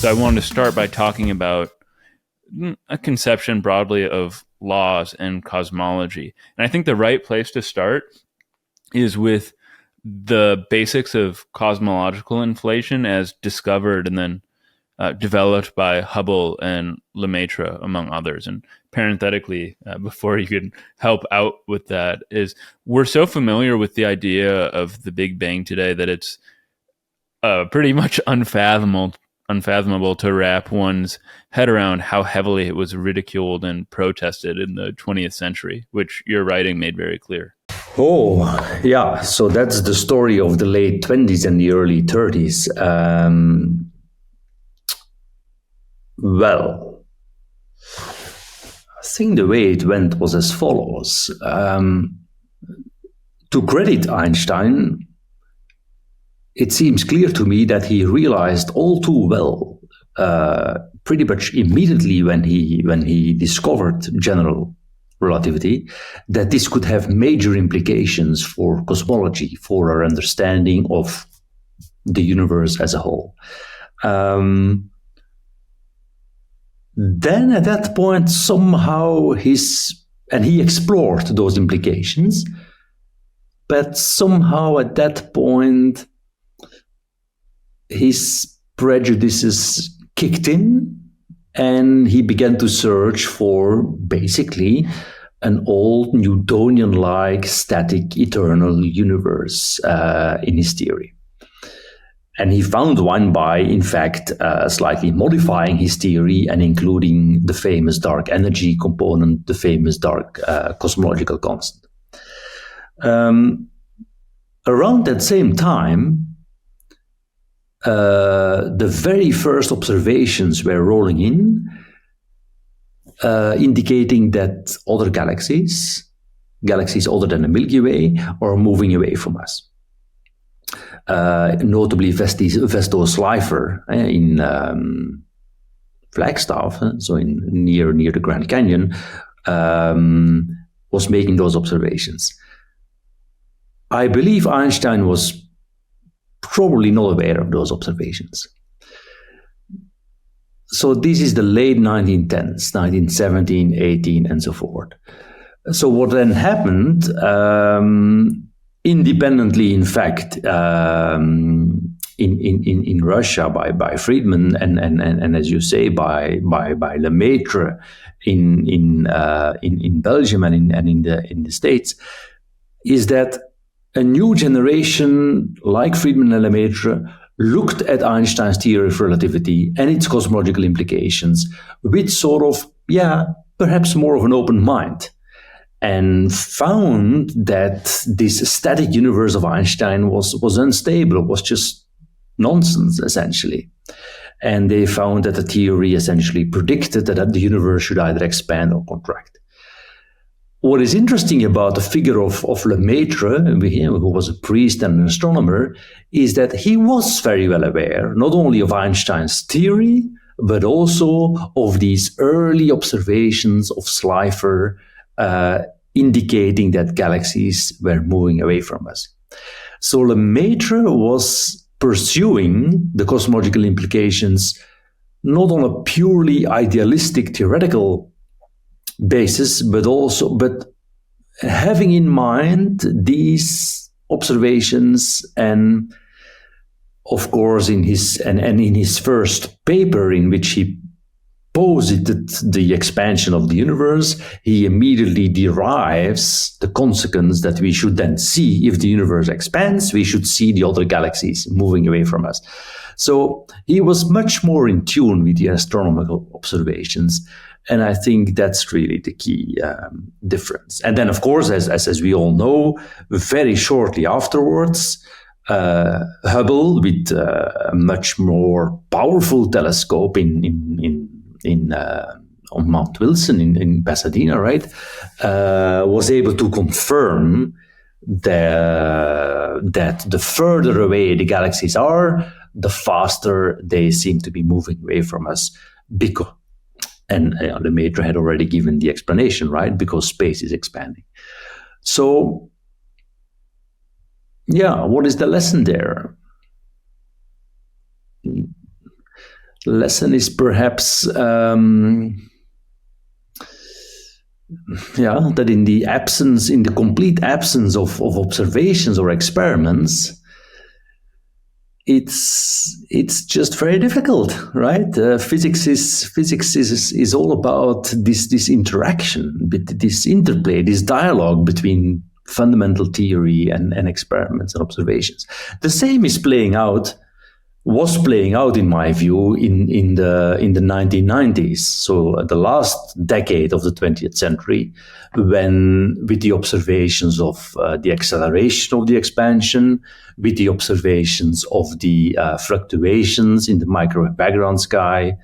So I wanted to start by talking about a conception broadly of laws and cosmology. And I think the right place to start is with the basics of cosmological inflation as discovered and then developed by Hubble and Lemaitre, among others. And parenthetically, before you can help out with that, is we're so familiar with the idea of the Big Bang today that it's pretty much unfathomable to wrap one's head around how heavily it was ridiculed and protested in the 20th century, which your writing made very clear. Oh, yeah. So that's the story of the late 20s and the early 30s. Well, I think the way it went was as follows. To credit Einstein, it seems clear to me that he realized all too well, pretty much immediately when he discovered general relativity, that this could have major implications for cosmology, for our understanding of the universe as a whole. Then at that point, somehow he explored those implications, but somehow at that point, his prejudices kicked in and he began to search for basically an old Newtonian-like static eternal universe in his theory. And he found one by, in fact, slightly modifying his theory and including the famous dark energy component, the famous dark cosmological constant. Around that same time, the very first observations were rolling in, indicating that other galaxies other than the Milky Way, are moving away from us. Notably Vesto Slifer in Flagstaff, so near the Grand Canyon, was making those observations. I believe Einstein was probably not aware of those observations. So this is the late 1910s, 1917, 18, and so forth. So what then happened, independently, in fact, in Russia by Friedman and as you say by Lemaitre in Belgium and in the States, is that a new generation like Friedman and Lemaitre looked at Einstein's theory of relativity and its cosmological implications with sort of, perhaps more of an open mind, and found that this static universe of Einstein was unstable, was just nonsense, essentially. And they found that the theory essentially predicted that the universe should either expand or contract. What is interesting about the figure of Lemaitre, who was a priest and an astronomer, is that he was very well aware not only of Einstein's theory, but also of these early observations of Slifer, indicating that galaxies were moving away from us. So Lemaitre was pursuing the cosmological implications not on a purely idealistic theoretical basis, but having in mind these observations, and of course in his first paper in which he posited the expansion of the universe, he immediately derives the consequence that we should then see, if the universe expands, we should see the other galaxies moving away from us. So he was much more in tune with the astronomical observations. And I think that's really the key difference. And then, of course, as we all know, very shortly afterwards, Hubble, with a much more powerful telescope on Mount Wilson in Pasadena, right, was able to confirm that the further away the galaxies are, the faster they seem to be moving away from us. And Lemaitre had already given the explanation, right? Because space is expanding. So, what is the lesson there? lesson is perhaps that in the complete absence of observations or experiments, it's just very difficult, right? Physics is all about this interaction, this interplay, this dialogue between fundamental theory and experiments and observations. The same was playing out in my view in the 1990s, so the last decade of the 20th century, when with the observations of the acceleration of the expansion, with the observations of the fluctuations in the microwave background sky,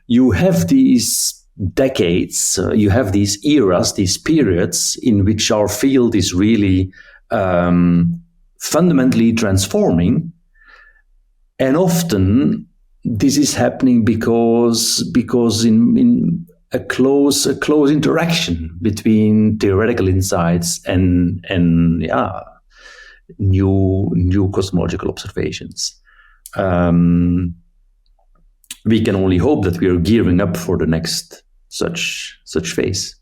you have these decades, you have these eras, these periods in which our field is really fundamentally transforming. And often this is happening because in a close interaction between theoretical insights and new cosmological observations. We can only hope that we are gearing up for the next such phase.